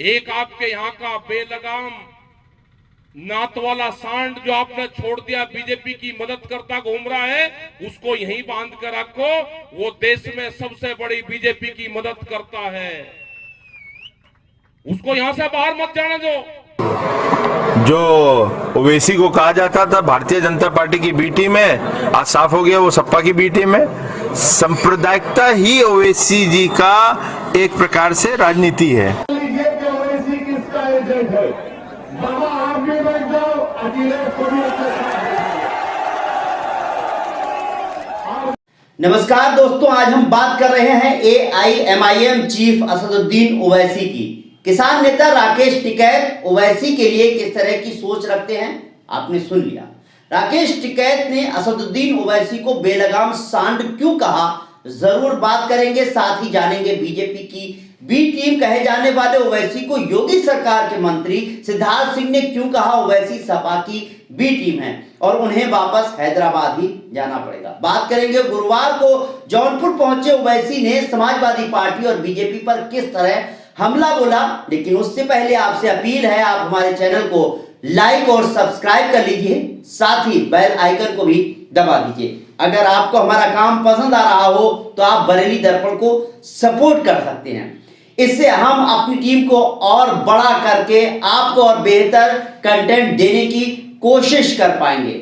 एक आपके यहां का बेलगाम नात वाला सांड जो आपने छोड़ दिया, बीजेपी की मदद करता घूम रहा है, उसको यहीं बांध कर रखो। वो देश में सबसे बड़ी बीजेपी की मदद करता है, उसको यहां से बाहर मत जाने दो। जो ओवैसी को कहा जाता था भारतीय जनता पार्टी की बी टीम है, आज साफ हो गया वो सपा की बी टीम है। सांप्रदायिकता ही ओवैसी जी का एक प्रकार से राजनीति है। ओवैसी किसका एजेंट है? बाबा आप भी बैठ जाओ, अखिलेश को भी। नमस्कार दोस्तों, आज हम बात कर रहे हैं AIMIM चीफ असदुद्दीन ओवैसी की। किसान नेता राकेश टिकैत ओवैसी के लिए किस तरह की सोच रखते हैं आपने सुन लिया। राकेश टिकैत ने असदुद्दीन ओवैसी को बेलगाम सांड क्यों कहा, जरूर बात करेंगे। साथ ही जानेंगे बीजेपी की बी टीम कहे जाने वाले ओवैसी को योगी सरकार के मंत्री सिद्धार्थ सिंह ने क्यों कहा ओवैसी सपा की बी टीम है और उन्हें वापस हैदराबाद ही जाना पड़ेगा। बात करेंगे गुरुवार को जौनपुर पहुंचे ओवैसी ने समाजवादी पार्टी और बीजेपी पर किस तरह हमला बोला। लेकिन उससे पहले आपसे अपील है, आप हमारे चैनल को लाइक और सब्सक्राइब कर लीजिए, साथ ही बेल आइकन को भी दबा दीजिए। अगर आपको हमारा काम पसंद आ रहा हो तो आप बरेली दर्पण को सपोर्ट कर सकते हैं। इससे हम अपनी टीम को और बड़ा करके आपको और बेहतर कंटेंट देने की कोशिश कर पाएंगे।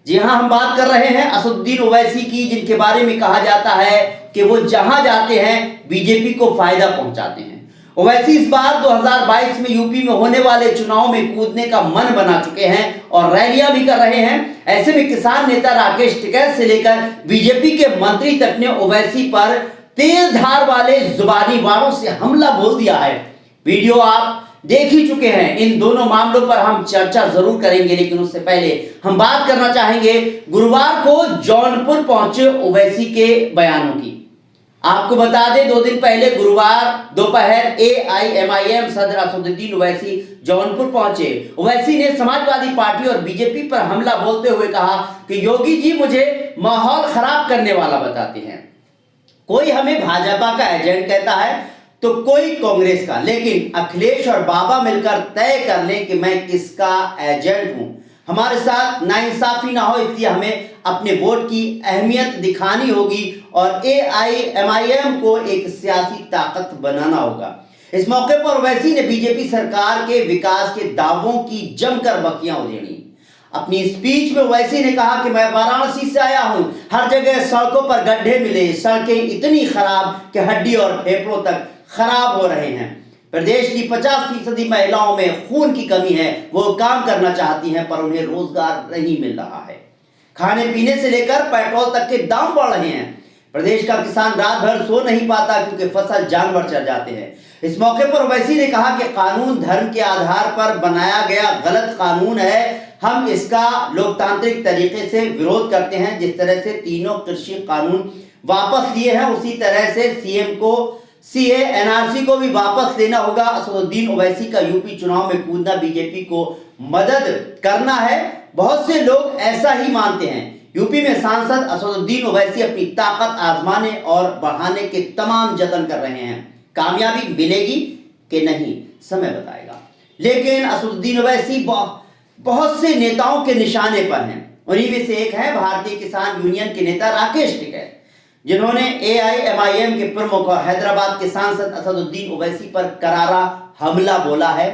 जी हां, हम बात कर रहे हैं असदुद्दीन ओवैसी की, जिनके बारे में कहा जाता है कि वो जहां जाते हैं बीजेपी को फायदा पहुंचाते हैं। ओवैसी इस बार 2022 में यूपी में होने वाले चुनाव में कूदने का मन बना चुके हैं और रैलियां भी कर रहे हैं। ऐसे में किसान नेता राकेश टिकैत से लेकर बीजेपी के मंत्री तक ने ओवैसी पर तेज धार वाले जुबानी वारों से हमला बोल दिया है। वीडियो आप देख ही चुके हैं। इन दोनों मामलों पर हम चर्चा जरूर करेंगे, लेकिन उससे पहले हम बात करना चाहेंगे गुरुवार को जौनपुर पहुंचे ओवैसी के बयानों की। आपको बता दें, 2 दिन पहले गुरुवार दोपहर AIMIM सदर असदुद्दीन ओवैसी जौनपुर पहुंचे। ओवैसी ने समाजवादी पार्टी और बीजेपी पर हमला बोलते हुए कहा कि योगी जी मुझे माहौल खराब करने वाला बताते हैं। कोई हमें भाजपा का एजेंट कहता है तो कोई कांग्रेस का, लेकिन अखिलेश और बाबा मिलकर तय कर लें कि मैं किसका एजेंट हूं। हमारे साथ नाइंसाफी ना हो, इसलिए हमें अपने वोट की अहमियत दिखानी होगी और AIMIM को एक सियासी ताकत बनाना होगा। इस मौके पर ओवैसी ने बीजेपी सरकार के विकास के दावों की जमकर बखियां उधेड़ी। अपनी स्पीच में ओवैसी ने कहा कि मैं वाराणसी से आया हूं, हर जगह सड़कों पर गड्ढे मिले, सड़कें इतनी खराब कि हड्डी और फेफड़ों तक खराब हो रहे हैं। प्रदेश की 50% महिलाओं में खून की कमी है, वो काम करना चाहती हैं पर उन्हें रोजगार नहीं मिल रहा है। खाने पीने से लेकर पेट्रोल तक के दाम बढ़ रहे हैं। प्रदेश का किसान रात भर सो नहीं पाता क्योंकि फसल जानवर चढ़ जाते हैं। इस मौके पर ओवैसी ने कहा कि कानून धर्म के आधार पर बनाया गया गलत कानून है, हम इसका लोकतांत्रिक तरीके से विरोध करते हैं। जिस तरह से तीनों कृषि कानून वापस लिए हैं, उसी तरह से CM को CA NRC को भी वापस लेना होगा। असदुद्दीन ओवैसी का यूपी चुनाव में कूदना बीजेपी को मदद करना है, बहुत से लोग ऐसा ही मानते हैं। यूपी में सांसद असदुद्दीन ओवैसी अपनी ताकत आजमाने और बढ़ाने के तमाम जतन कर रहे हैं। कामयाबी मिलेगी कि नहीं समय बताएगा, लेकिन असदुद्दीन ओवैसी बहुत से नेताओं के निशाने पर हैं। उन्हीं में से एक है भारतीय किसान यूनियन के नेता राकेश टिकैत, जिन्होंने AIMIM के प्रमुख और हैदराबाद के सांसद असदुद्दीन ओवैसी पर करारा हमला बोला है।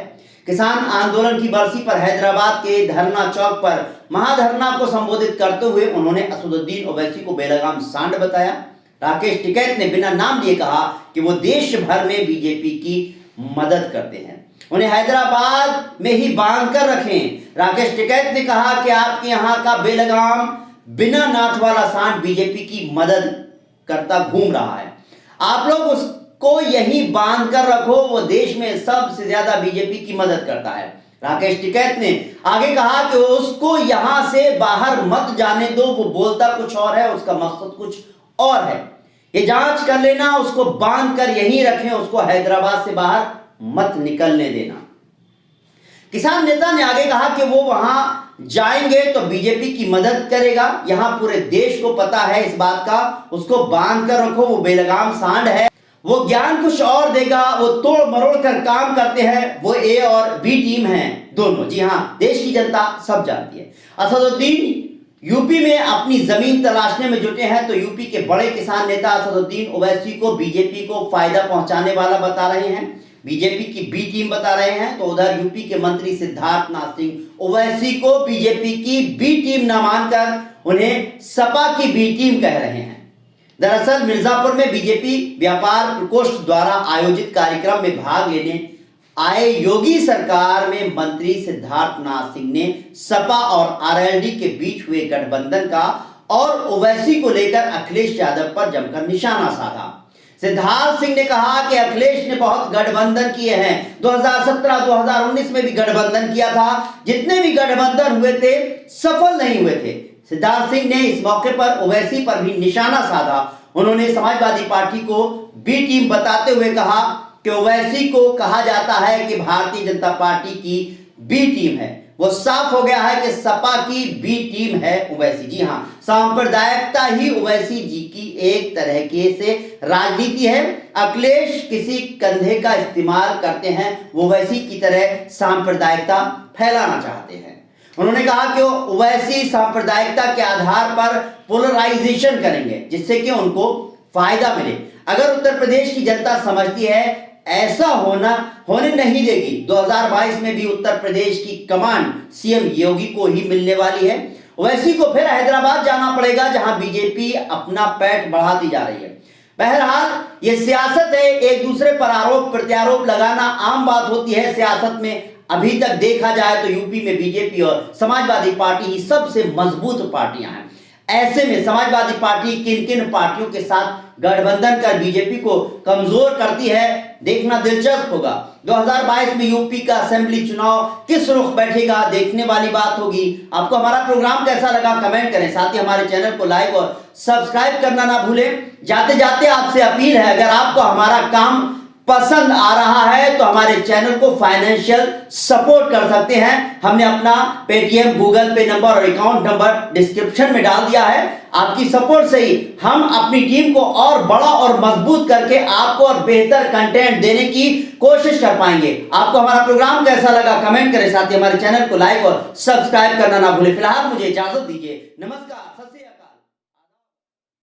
किसान आंदोलन की बरसी पर हैदराबाद के धरना चौक पर महाधरना को संबोधित करते हुए उन्होंने असदुद्दीन ओवैसी को बेलगाम सांड बताया। राकेश टिकैत ने बिना नाम लिए कहा कि वो देश भर में बीजेपी की मदद करते हैं, उन्हें हैदराबाद में ही बांध कर रखें। राकेश टिकैत ने कहा कि आपके यहाँ का बेलगाम बिना नाथ वाला सांड बीजेपी की मदद करता घूम रहा है, आप लोग उसको यहीं बांध कर रखो, वो देश में सबसे ज्यादा बीजेपी की मदद करता है। राकेश टिकैत ने आगे कहा कि उसको यहां से बाहर मत जाने दो, वो बोलता कुछ और है, उसका मकसद कुछ और है। ये जांच कर लेना, उसको बांध कर यहीं रखें, उसको हैदराबाद से बाहर मत निकलने देना। किसान नेता ने आगे कहा कि वो वहां जाएंगे तो बीजेपी की मदद करेगा, यहां पूरे देश को पता है इस बात का, उसको बांध कर रखो, वो बेलगाम सांड है। वो ज्ञान कुछ और देगा, वो तोड़ मरोड़ कर काम करते हैं, वो ए और बी टीम हैं दोनों। जी हां, देश की जनता सब जानती है। असदुद्दीन यूपी में अपनी जमीन तलाशने में जुटे हैं, तो यूपी के बड़े किसान नेता असदुद्दीन ओवैसी को बीजेपी को फायदा पहुंचाने वाला बता रहे हैं, बीजेपी की बी टीम बता रहे हैं। तो उधर यूपी के मंत्री सिद्धार्थनाथ सिंह ओवैसी को बीजेपी की बी टीम न मानकर उन्हें सपा की बी टीम कह रहे हैं। दरअसल मिर्जापुर में बीजेपी व्यापार प्रकोष्ठ द्वारा आयोजित कार्यक्रम में भाग लेने आए योगी सरकार में मंत्री सिद्धार्थनाथ सिंह ने सपा और आरएलडी के बीच हुए गठबंधन का और ओवैसी को लेकर अखिलेश यादव पर जमकर निशाना साधा। सिद्धार्थ सिंह ने कहा कि अखिलेश ने बहुत गठबंधन किए हैं, 2017-2019 में भी गठबंधन किया था, जितने भी गठबंधन हुए थे सफल नहीं हुए थे। सिद्धार्थ सिंह ने इस मौके पर ओवैसी पर भी निशाना साधा। उन्होंने समाजवादी पार्टी को बी टीम बताते हुए कहा कि ओवैसी को कहा जाता है कि भारतीय जनता पार्टी की बी टीम है। वो साफ हो गया है कि सपा की बी टीम है ओवैसी। जी हां, सांप्रदायिकता ही ओवैसी जी की एक तरह के से राजनीति है। अखिलेश किसी कंधे का इस्तेमाल करते हैं, वो ओवैसी की तरह सांप्रदायिकता फैलाना चाहते हैं। उन्होंने कहा कि ओवैसी सांप्रदायिकता के आधार पर पोलराइजेशन करेंगे, जिससे कि उनको फायदा मिले। अगर उत्तर प्रदेश की जनता समझती है ऐसा होने नहीं देगी, 2022 में भी उत्तर प्रदेश की कमान सीएम योगी को ही मिलने वाली है। ओवैसी को फिर हैदराबाद जाना पड़ेगा, जहां बीजेपी अपना पैठ बढ़ाती जा रही है। बहरहाल ये सियासत है, एक दूसरे पर आरोप प्रत्यारोप लगाना आम बात होती है सियासत में। अभी तक देखा जाए तो यूपी में बीजेपी और समाजवादी पार्टी ही सबसे मजबूत पार्टियां हैं। ऐसे में समाजवादी पार्टी किन किन पार्टियों के साथ गठबंधन कर बीजेपी को कमजोर करती है, देखना दिलचस्प होगा। 2022 में यूपी का असेंबली चुनाव किस रुख बैठेगा, देखने वाली बात होगी। आपको हमारा प्रोग्राम कैसा लगा कमेंट करें, साथ ही हमारे चैनल को लाइक और सब्सक्राइब करना ना भूलें। जाते जाते आपसे अपील है, अगर आपको हमारा काम पसंद आ रहा है तो हमारे चैनल को फाइनेंशियल सपोर्ट कर सकते हैं। हमने अपना पेटीएम, गूगल पे नंबर और अकाउंट नंबर डिस्क्रिप्शन में डाल दिया है। आपकी सपोर्ट से ही हम अपनी टीम को और बड़ा और मजबूत करके आपको और बेहतर कंटेंट देने की कोशिश कर पाएंगे। आपको हमारा प्रोग्राम कैसा लगा कमेंट करें, साथ ही हमारे चैनल को लाइक और सब्सक्राइब करना ना भूलें। फिलहाल मुझे इजाजत दीजिए, नमस्कार।